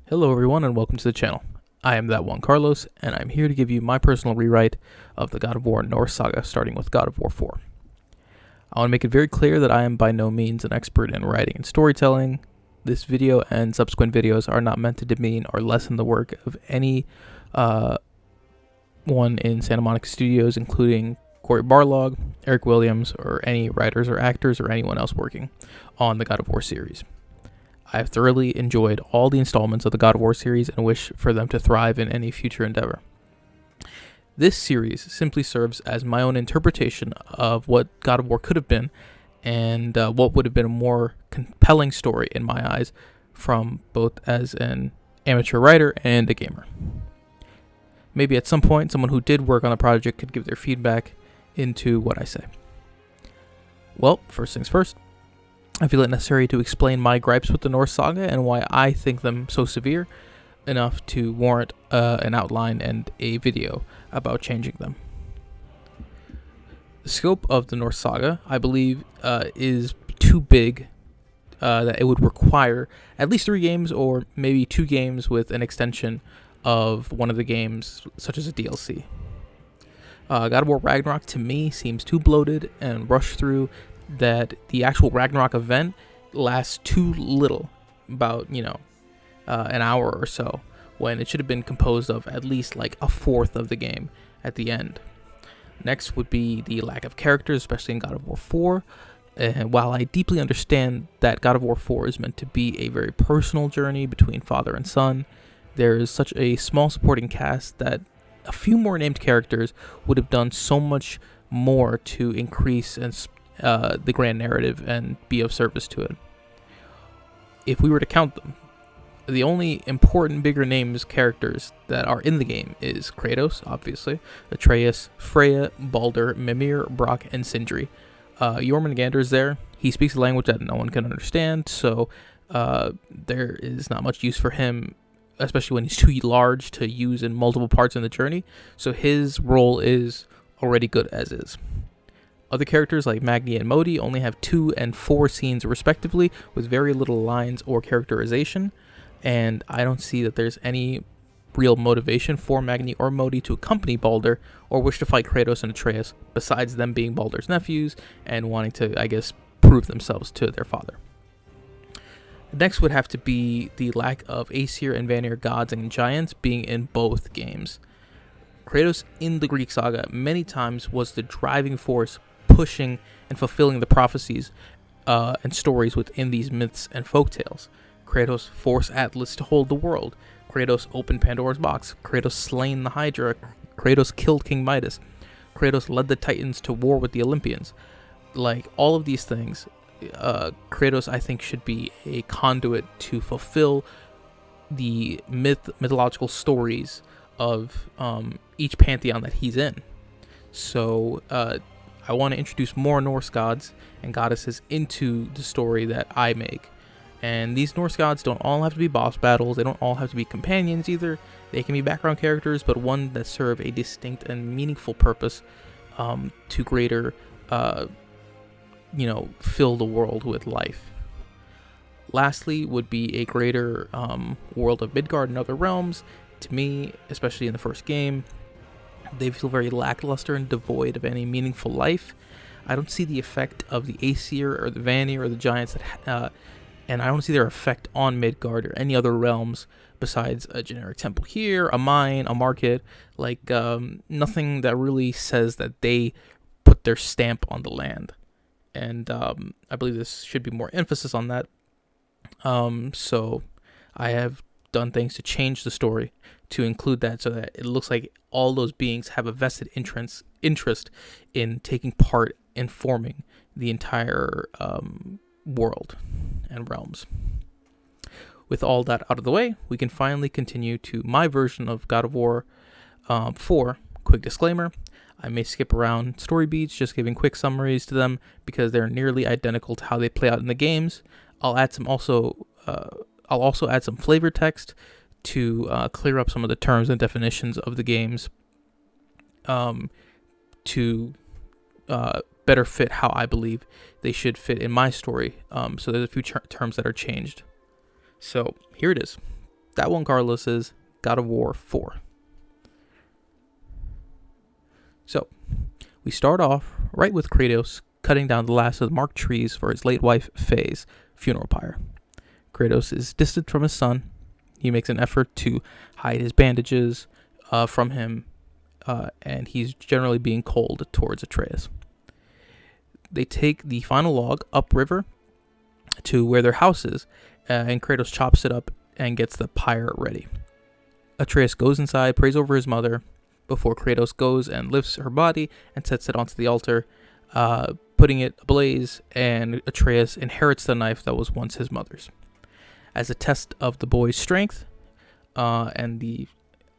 Hello everyone and welcome to the channel. I am that one Carlos, and I'm here to give you my personal rewrite of the God of War Norse saga, starting with God of War 4. I want to make it very clear that I am by no means an expert in writing and storytelling. This video and subsequent videos are not meant to demean or lessen the work of any one in Santa Monica Studios, including Corey Barlog, Eric Williams, or any writers or actors or anyone else working on the God of War series. I have thoroughly enjoyed all the installments of the God of War series and wish for them to thrive in any future endeavor. This series simply serves as my own interpretation of what God of War could have been and what would have been a more compelling story in my eyes from both as an amateur writer and a gamer. Maybe at some point someone who did work on the project could give their feedback into what I say. Well, first things first. I feel it necessary to explain my gripes with the Norse saga and why I think them so severe enough to warrant an outline and a video about changing them. The scope of the Norse saga, I believe, is too big that it would require at least 3 games or maybe 2 games with an extension of one of the games, such as a DLC. God of War Ragnarok, to me, seems too bloated and rushed through, that the actual Ragnarok event lasts too little, about, an hour or so, when it should have been composed of at least like a fourth of the game at the end. Next would be the lack of characters, especially in God of War 4. And while I deeply understand that God of War 4 is meant to be a very personal journey between father and son, there is such a small supporting cast that a few more named characters would have done so much more to increase and the grand narrative and be of service to it. If we were to count them, the only important bigger names characters that are in the game is Kratos, obviously, Atreus, Freya, Baldur, Mimir, Brock, and Sindri. Jormungandr is there. He speaks a language that no one can understand, so there is not much use for him, especially when he's too large to use in multiple parts in the journey, so his role is already good as is. Other characters like Magni and Modi only have 2 and 4 scenes respectively, with very little lines or characterization, and I don't see that there's any real motivation for Magni or Modi to accompany Baldur or wish to fight Kratos and Atreus, besides them being Baldur's nephews and wanting to, I guess, prove themselves to their father. Next would have to be the lack of Aesir and Vanir gods and giants being in both games. Kratos in the Greek saga many times was the driving force pushing and fulfilling the prophecies and stories within these myths and folktales. Kratos forced Atlas to hold the world. Kratos opened Pandora's box. Kratos slain the Hydra. Kratos killed King Midas. Kratos led the Titans to war with the Olympians. Like, all of these things, Kratos, I think, should be a conduit to fulfill the mythological stories of each pantheon that he's in. So I want to introduce more Norse gods and goddesses into the story that I make. And these Norse gods don't all have to be boss battles. They don't all have to be companions either. They can be background characters, but one that serve a distinct and meaningful purpose to greater, fill the world with life. Lastly would be a greater world of Midgard and other realms. To me, especially in the first game, they feel very lackluster and devoid of any meaningful life. I don't see the effect of the Aesir or the Vanir or the giants and I don't see their effect on Midgard or any other realms besides a generic temple here, a mine, a market, nothing that really says that they put their stamp on the land. And I believe this should be more emphasis on that. So I have done things to change the story to include that, so that it looks like all those beings have a vested interest in taking part in forming the entire world and realms. With all that out of the way, we can finally continue to my version of God of War 4. Quick disclaimer, I may skip around story beats, just giving quick summaries to them because they're nearly identical to how they play out in the games. I'll also add some flavor text to clear up some of the terms and definitions of the games to better fit how I believe they should fit in my story. So there's a few terms that are changed. So here it is. That one, Carlos, is God of War 4. So, we start off right with Kratos cutting down the last of the marked trees for his late wife Faye's funeral pyre. Kratos is distant from his son. He makes an effort to hide his bandages from him, and he's generally being cold towards Atreus. They take the final log upriver to where their house is, and Kratos chops it up and gets the pyre ready. Atreus goes inside, prays over his mother, before Kratos goes and lifts her body and sets it onto the altar, putting it ablaze, and Atreus inherits the knife that was once his mother's. As a test of the boy's strength and the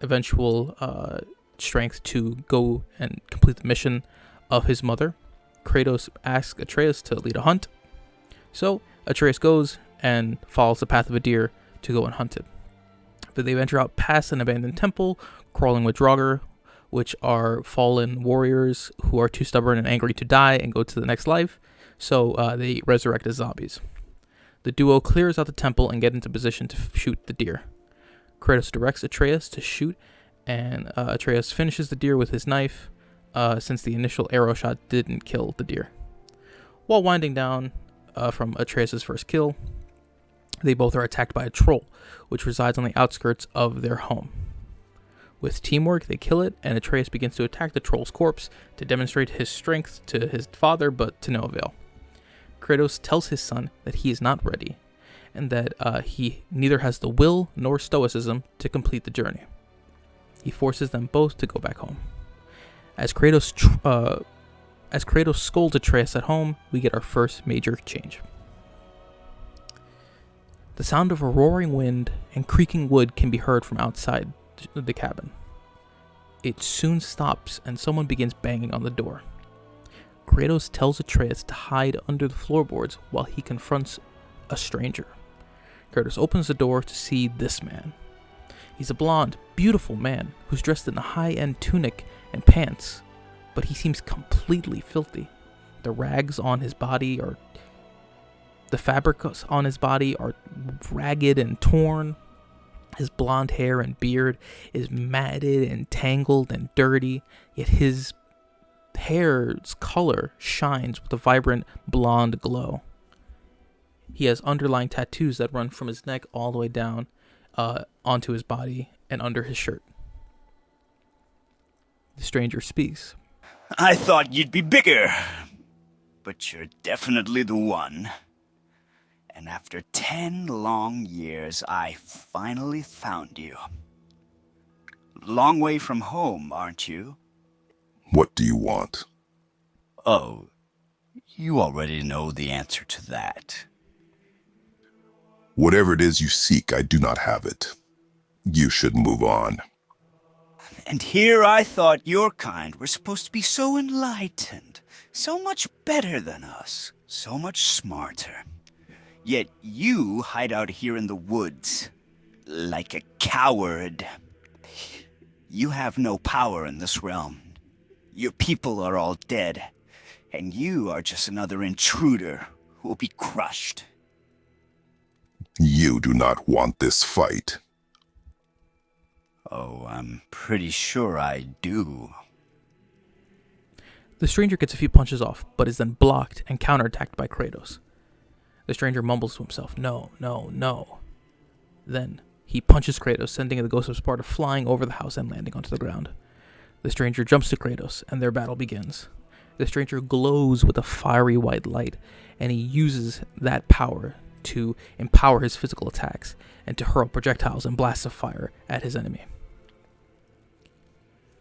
eventual strength to go and complete the mission of his mother, Kratos asks Atreus to lead a hunt. So Atreus goes and follows the path of a deer to go and hunt it. But they venture out past an abandoned temple, crawling with Draugr, which are fallen warriors who are too stubborn and angry to die and go to the next life, so they resurrect as zombies. The duo clears out the temple and get into position to shoot the deer. Kratos directs Atreus to shoot, and Atreus finishes the deer with his knife, since the initial arrow shot didn't kill the deer. While winding down from Atreus' first kill, they both are attacked by a troll, which resides on the outskirts of their home. With teamwork, they kill it, and Atreus begins to attack the troll's corpse to demonstrate his strength to his father, but to no avail. Kratos tells his son that he is not ready, and that he neither has the will nor stoicism to complete the journey. He forces them both to go back home. As Kratos scolds Atreus at home, we get our first major change. The sound of a roaring wind and creaking wood can be heard from outside the cabin. It soon stops and someone begins banging on the door. Kratos tells Atreus to hide under the floorboards while he confronts a stranger. Kratos opens the door to see this man. He's a blonde, beautiful man who's dressed in a high-end tunic and pants, but he seems completely filthy. The rags on his body are... The fabric on his body are ragged and torn. His blonde hair and beard is matted and tangled and dirty, yet his hair's color shines with a vibrant blonde glow. He has underlying tattoos that run from his neck all the way down onto his body and under his shirt. The stranger speaks. I thought you'd be bigger, but you're definitely the one. And after 10 long years, I finally found you. Long way from home, aren't you? What do you want? Oh, you already know the answer to that. Whatever it is you seek, I do not have it. You should move on. And here I thought your kind were supposed to be so enlightened, so much better than us, so much smarter. Yet you hide out here in the woods, like a coward. You have no power in this realm. Your people are all dead, and you are just another intruder who will be crushed. You do not want this fight. Oh, I'm pretty sure I do. The stranger gets a few punches off, but is then blocked and counterattacked by Kratos. The stranger mumbles to himself, "No, no, no." Then he punches Kratos, sending the ghost of Sparta flying over the house and landing onto the ground. The stranger jumps to Kratos, and their battle begins. The stranger glows with a fiery white light, and he uses that power to empower his physical attacks and to hurl projectiles and blasts of fire at his enemy.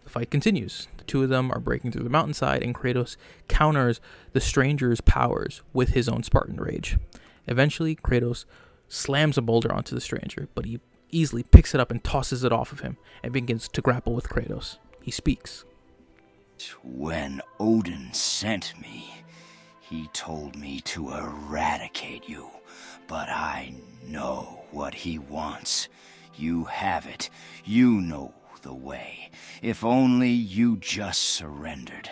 The fight continues. The two of them are breaking through the mountainside, and Kratos counters the stranger's powers with his own Spartan rage. Eventually, Kratos slams a boulder onto the stranger, but he easily picks it up and tosses it off of him and begins to grapple with Kratos. He speaks. When Odin sent me, he told me to eradicate you, but I know what he wants. You have it. You know the way. If only you just surrendered.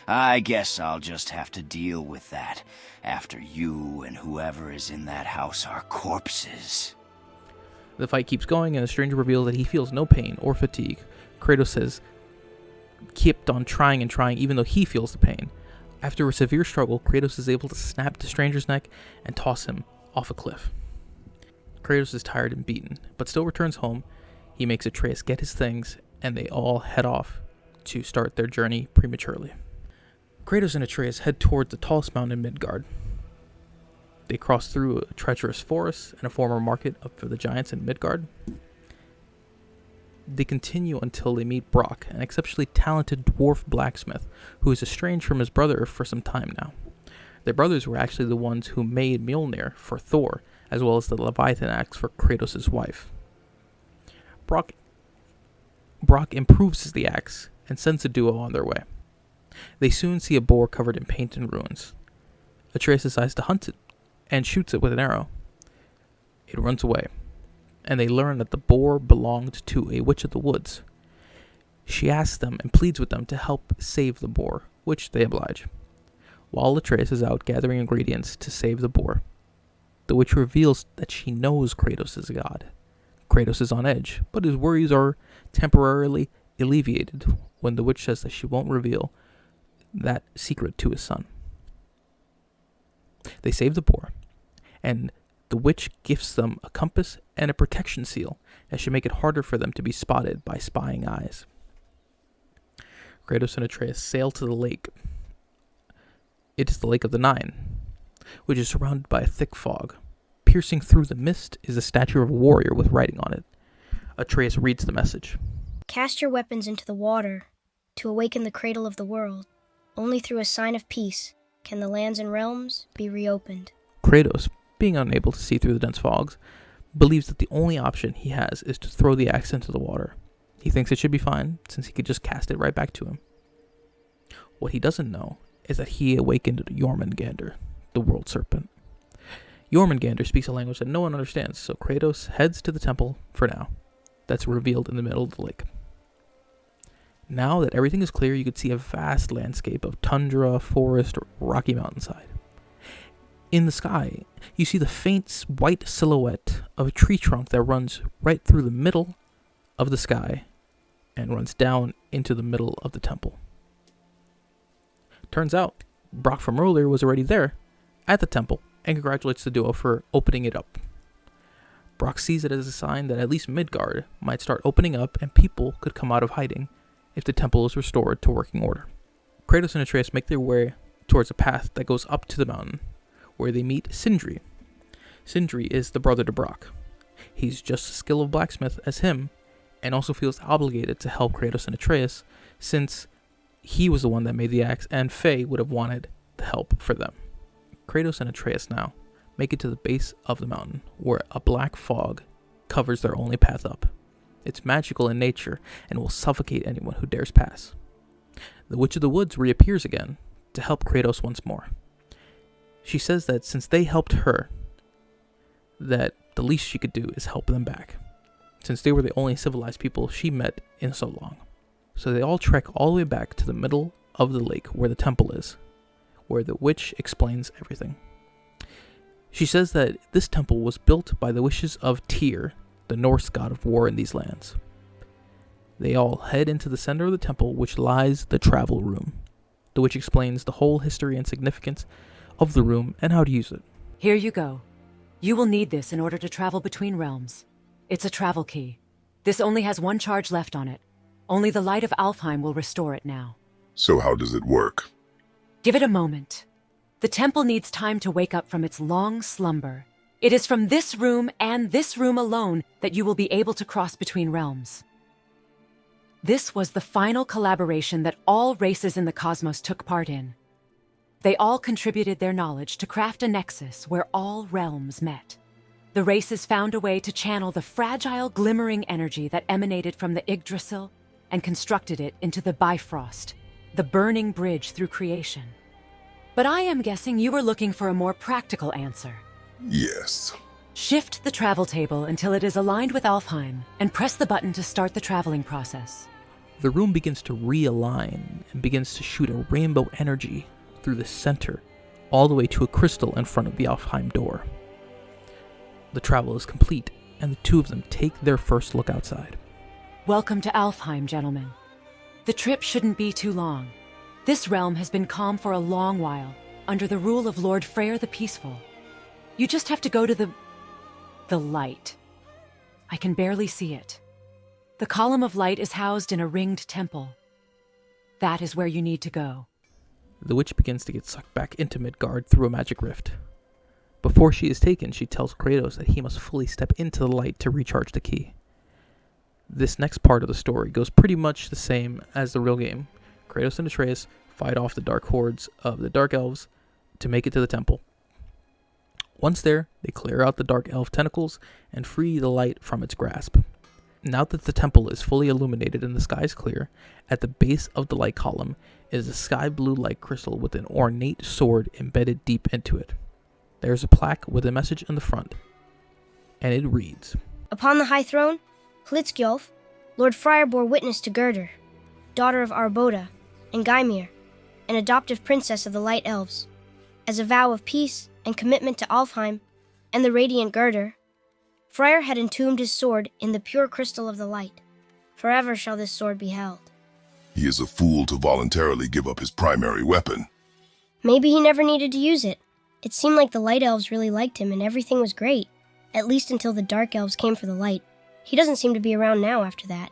I guess I'll just have to deal with that after you and whoever is in that house are corpses. The fight keeps going, and the stranger reveals that he feels no pain or fatigue. Kratos has kept on trying and trying, even though he feels the pain. After a severe struggle, Kratos is able to snap the stranger's neck and toss him off a cliff. Kratos is tired and beaten, but still returns home. He makes Atreus get his things, and they all head off to start their journey prematurely. Kratos and Atreus head towards the tallest mountain in Midgard. They cross through a treacherous forest and a former market for the giants in Midgard. They continue until they meet Brock, an exceptionally talented dwarf blacksmith who is estranged from his brother for some time now. Their brothers were actually the ones who made Mjolnir for Thor, as well as the Leviathan axe for Kratos' wife. Brock improves the axe and sends the duo on their way. They soon see a boar covered in paint and ruins. Atreus decides to hunt it and shoots it with an arrow. It runs away, and they learn that the boar belonged to a witch of the woods. She asks them and pleads with them to help save the boar, which they oblige. While Atreus is out gathering ingredients to save the boar, the witch reveals that she knows Kratos is a god. Kratos is on edge, but his worries are temporarily alleviated when the witch says that she won't reveal that secret to his son. They save the boar, and the witch gifts them a compass and a protection seal that should make it harder for them to be spotted by spying eyes. Kratos and Atreus sail to the lake. It is the Lake of the Nine, which is surrounded by a thick fog. Piercing through the mist is a statue of a warrior with writing on it. Atreus reads the message. Cast your weapons into the water to awaken the cradle of the world. Only through a sign of peace can the lands and realms be reopened. Kratos, being unable to see through the dense fogs, believes that the only option he has is to throw the axe into the water. He thinks it should be fine, since he could just cast it right back to him. What he doesn't know is that he awakened Jormungandr, the world serpent. Jormungandr speaks a language that no one understands, so Kratos heads to the temple for now. That's revealed in the middle of the lake. Now that everything is clear, you could see a vast landscape of tundra, forest, rocky mountainside. In the sky, you see the faint white silhouette of a tree trunk that runs right through the middle of the sky and runs down into the middle of the temple. Turns out, Brock from earlier was already there at the temple and congratulates the duo for opening it up. Brock sees it as a sign that at least Midgard might start opening up and people could come out of hiding if the temple is restored to working order. Kratos and Atreus make their way towards a path that goes up to the mountain, where they meet Sindri. Sindri is the brother to Brock. He's just as skilled of blacksmith as him, and also feels obligated to help Kratos and Atreus, since he was the one that made the axe, and Faye would have wanted the help for them. Kratos and Atreus now make it to the base of the mountain, where a black fog covers their only path up. It's magical in nature, and will suffocate anyone who dares pass. The Witch of the Woods reappears again to help Kratos once more. She says that since they helped her, that the least she could do is help them back, since they were the only civilized people she met in so long. So they all trek all the way back to the middle of the lake where the temple is, where the witch explains everything. She says that this temple was built by the wishes of Tyr, the Norse god of war in these lands. They all head into the center of the temple, which lies the travel room. The witch explains the whole history and significance of the room and how to use it. Here you go. You will need this in order to travel between realms. It's a travel key. This only has one charge left on it. Only the light of Alfheim will restore it now. So how does it work? Give it a moment. The temple needs time to wake up from its long slumber. It is from this room and this room alone that you will be able to cross between realms. This was the final collaboration that all races in the cosmos took part in. They all contributed their knowledge to craft a nexus where all realms met. The races found a way to channel the fragile, glimmering energy that emanated from the Yggdrasil and constructed it into the Bifrost, the burning bridge through creation. But I am guessing you were looking for a more practical answer. Yes. Shift the travel table until it is aligned with Alfheim, and press the button to start the traveling process. The room begins to realign and begins to shoot a rainbow energy through the center, all the way to a crystal in front of the Alfheim door. The travel is complete, and the two of them take their first look outside. Welcome to Alfheim, gentlemen. The trip shouldn't be too long. This realm has been calm for a long while, under the rule of Lord Freyr the Peaceful. You just have to go to the light. I can barely see it. The column of light is housed in a ringed temple. That is where you need to go. The witch begins to get sucked back into Midgard through a magic rift. Before she is taken, she tells Kratos that he must fully step into the light to recharge the key. This next part of the story goes pretty much the same as the real game. Kratos and Atreus fight off the dark hordes of the Dark Elves to make it to the temple. Once there, they clear out the Dark Elf tentacles and free the light from its grasp. Now that the temple is fully illuminated and the sky is clear, at the base of the light column is a sky blue light crystal with an ornate sword embedded deep into it. There is a plaque with a message in the front, and it reads, Upon the high throne, Hlitskjolf, Lord Freyr bore witness to Gerdur, daughter of Arboda, and Geimir, an adoptive princess of the Light Elves. As a vow of peace and commitment to Alfheim and the radiant Gerdur, Freyr had entombed his sword in the pure crystal of the light. Forever shall this sword be held. He is a fool to voluntarily give up his primary weapon. Maybe he never needed to use it. It seemed like the Light Elves really liked him and everything was great, at least until the Dark Elves came for the light. He doesn't seem to be around now after that.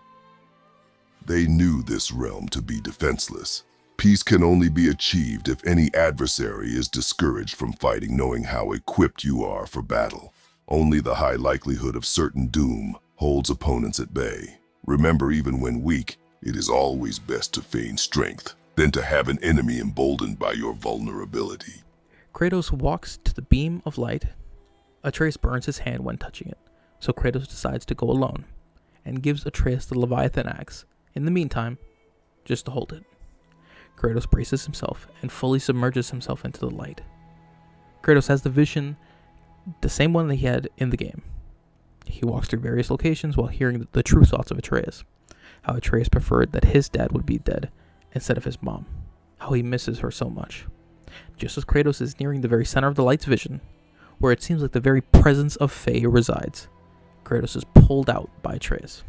They knew this realm to be defenseless. Peace can only be achieved if any adversary is discouraged from fighting, knowing how equipped you are for battle. Only the high likelihood of certain doom holds opponents at bay. Remember, even when weak, it is always best to feign strength than to have an enemy emboldened by your vulnerability. Kratos walks to the beam of light. Atreus burns his hand when touching it, so Kratos decides to go alone, and gives Atreus the Leviathan axe, in the meantime, just to hold it. Kratos braces himself and fully submerges himself into the light. Kratos has the vision, the same one that he had in the game. He walks through various locations while hearing the true thoughts of Atreus. How Atreus preferred that his dad would be dead instead of his mom. How he misses her so much. Just as Kratos is nearing the very center of the light's vision, where it seems like the very presence of Fae resides, Kratos is pulled out by Atreus.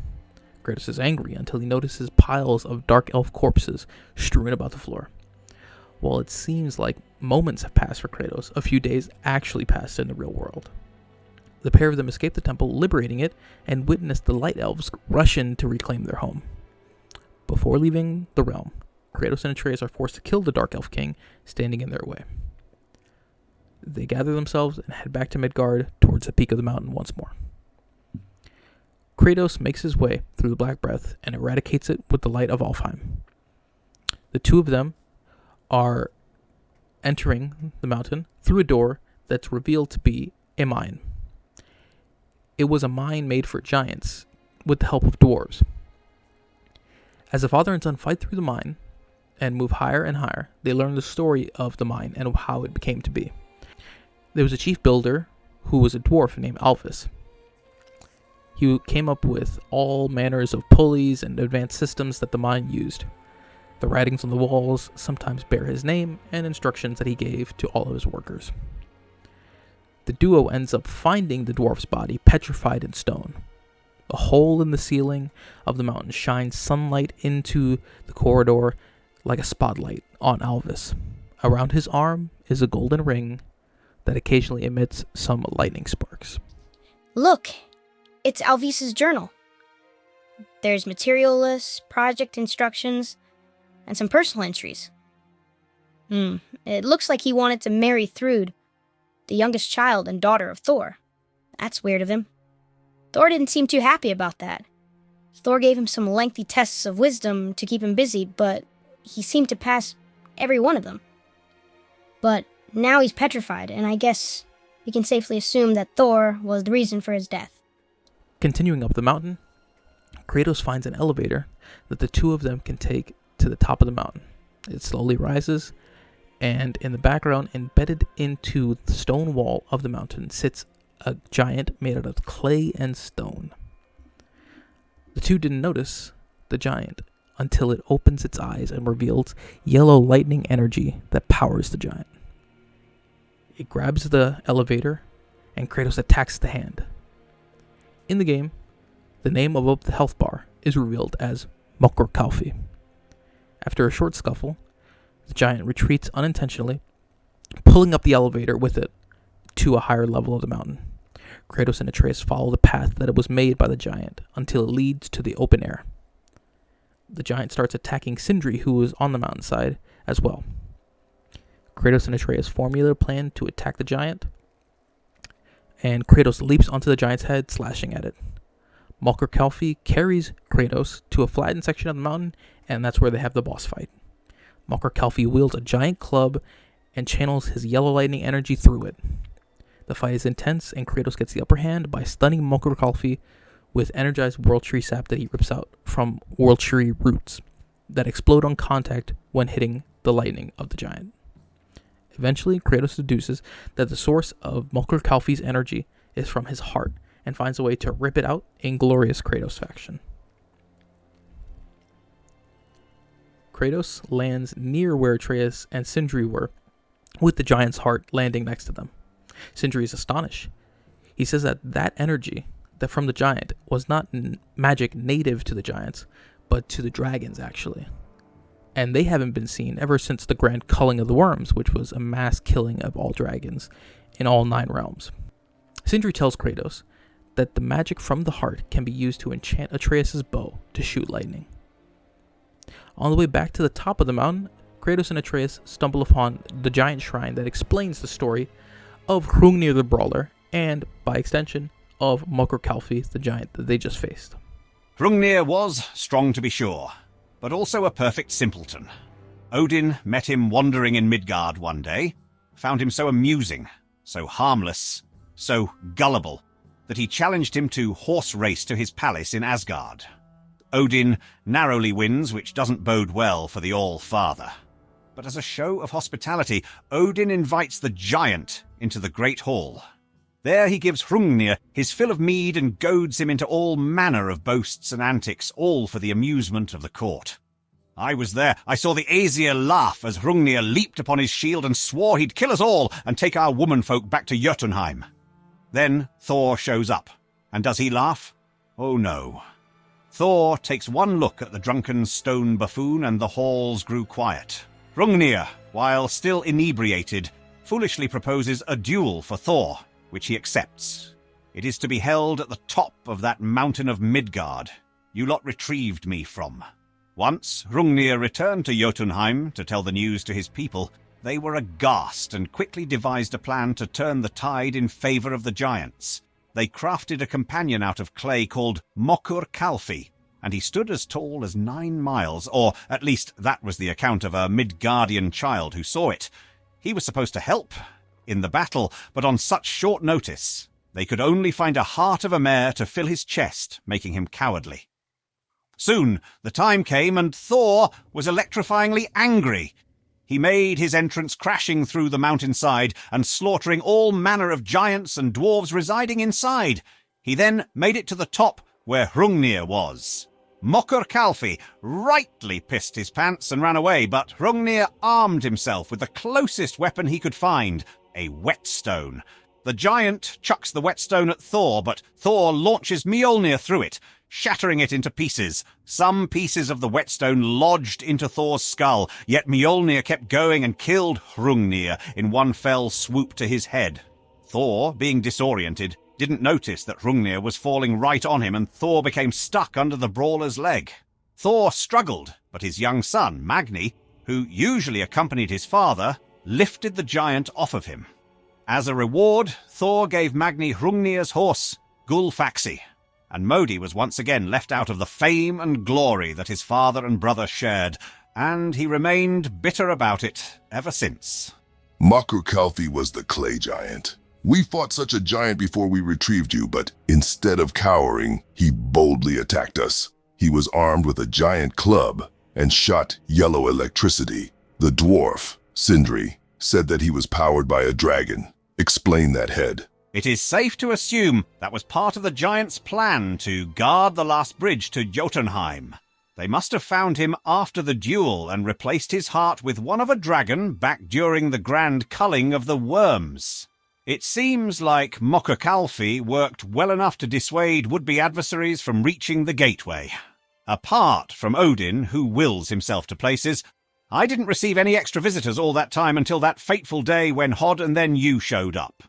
Kratos is angry until he notices piles of dark elf corpses strewn about the floor. While it seems like moments have passed for Kratos, a few days actually passed in the real world. The pair of them escape the temple, liberating it, and witness the Light Elves rush in to reclaim their home. Before leaving the realm, Kratos and Atreus are forced to kill the Dark Elf King standing in their way. They gather themselves and head back to Midgard towards the peak of the mountain once more. Kratos makes his way through the Black Breath and eradicates it with the light of Alfheim. The two of them are entering the mountain through a door that's revealed to be a mine. It was a mine made for giants with the help of dwarves. As the father and son fight through the mine and move higher and higher, they learn the story of the mine and how it came to be. There was a chief builder who was a dwarf named Alphys. He came up with all manners of pulleys and advanced systems that the mine used. The writings on the walls sometimes bear his name and instructions that he gave to all of his workers. The duo ends up finding the dwarf's body petrified in stone. A hole in the ceiling of the mountain shines sunlight into the corridor like a spotlight on Alphys. Around his arm is a golden ring that occasionally emits some lightning sparks. Look, it's Alphys's journal. There's material lists, project instructions, and some personal entries. It looks like he wanted to marry Thrud, the youngest child and daughter of Thor. That's weird of him. Thor didn't seem too happy about that. Thor gave him some lengthy tests of wisdom to keep him busy, but he seemed to pass every one of them. But now he's petrified, and I guess we can safely assume that Thor was the reason for his death. Continuing up the mountain, Kratos finds an elevator that the two of them can take to the top of the mountain. It slowly rises, and in the background, embedded into the stone wall of the mountain, sits a giant made out of clay and stone. The two didn't notice the giant until it opens its eyes and reveals yellow lightning energy that powers the giant. It grabs the elevator, and Kratos attacks the hand. In the game, the name above the health bar is revealed as Mokor Kalfi. After a short scuffle, the giant retreats unintentionally, pulling up the elevator with it to a higher level of the mountain. Kratos and Atreus follow the path that it was made by the giant until it leads to the open air. The giant starts attacking Sindri, who is on the mountainside as well. Kratos and Atreus formulate a plan to attack the giant, and Kratos leaps onto the giant's head, slashing at it. Mokor Kalfi carries Kratos to a flattened section of the mountain, and that's where they have the boss fight. Mokor Kalfi wields a giant club and channels his yellow lightning energy through it. The fight is intense, and Kratos gets the upper hand by stunning Mokor Kalfi with energized World Tree sap that he rips out from World Tree roots that explode on contact when hitting the lightning of the giant. Eventually, Kratos deduces that the source of Mokor Kalfi's energy is from his heart and finds a way to rip it out in glorious Kratos fashion. Kratos lands near where Atreus and Sindri were, with the giant's heart landing next to them. Sindri is astonished. He says that energy that from the giant was not magic native to the giants, but to the dragons, actually. And they haven't been seen ever since the grand culling of the worms, which was a mass killing of all dragons in all 9 realms. Sindri tells Kratos that the magic from the heart can be used to enchant Atreus' bow to shoot lightning. On the way back to the top of the mountain, Kratos and Atreus stumble upon the giant shrine that explains the story of Hrungnir the Brawler, and, by extension, of Mokor Kalfi, the giant that they just faced. Hrungnir was strong to be sure, but also a perfect simpleton. Odin met him wandering in Midgard one day, found him so amusing, so harmless, so gullible, that he challenged him to horse race to his palace in Asgard. Odin narrowly wins, which doesn't bode well for the All-Father. But as a show of hospitality, Odin invites the giant into the Great Hall. There he gives Hrungnir his fill of mead and goads him into all manner of boasts and antics, all for the amusement of the court. I was there. I saw the Aesir laugh as Hrungnir leaped upon his shield and swore he'd kill us all and take our womanfolk back to Jotunheim. Then Thor shows up. And does he laugh? Oh no. Thor takes one look at the drunken stone buffoon and the halls grew quiet. Hrungnir, while still inebriated, foolishly proposes a duel for Thor, which he accepts. It is to be held at the top of that mountain of Midgard you lot retrieved me from. Once Hrungnir returned to Jotunheim to tell the news to his people, they were aghast and quickly devised a plan to turn the tide in favor of the giants. They crafted a companion out of clay called Mokor Kalfi, and he stood as tall as 9 miles, or at least that was the account of a Midgardian child who saw it. He was supposed to help in the battle, but on such short notice, they could only find a heart of a mare to fill his chest, making him cowardly. Soon the time came, and Thor was electrifyingly angry. He made his entrance crashing through the mountainside and slaughtering all manner of giants and dwarves residing inside. He then made it to the top where Hrungnir was. Mokor Kalfi rightly pissed his pants and ran away, but Hrungnir armed himself with the closest weapon he could find, a whetstone. The giant chucks the whetstone at Thor, but Thor launches Mjolnir through it, shattering it into pieces. Some pieces of the whetstone lodged into Thor's skull, yet Mjolnir kept going and killed Hrungnir in one fell swoop to his head. Thor, being disoriented, didn't notice that Hrungnir was falling right on him, and Thor became stuck under the brawler's leg. Thor struggled, but his young son, Magni, who usually accompanied his father, lifted the giant off of him. As a reward, Thor gave Magni Hrungnir's horse, Gulfaxi, and Modi was once again left out of the fame and glory that his father and brother shared, and he remained bitter about it ever since. Mokor Kalfi was the clay giant. We fought such a giant before we retrieved you, but instead of cowering, he boldly attacked us. He was armed with a giant club and shot yellow electricity. The dwarf, Sindri, said that he was powered by a dragon. Explain that, Head. It is safe to assume that was part of the giant's plan to guard the last bridge to Jotunheim. They must have found him after the duel and replaced his heart with one of a dragon back during the grand culling of the worms. It seems like Mokocalfi worked well enough to dissuade would-be adversaries from reaching the gateway. Apart from Odin, who wills himself to places, I didn't receive any extra visitors all that time until that fateful day when Hod and then you showed up.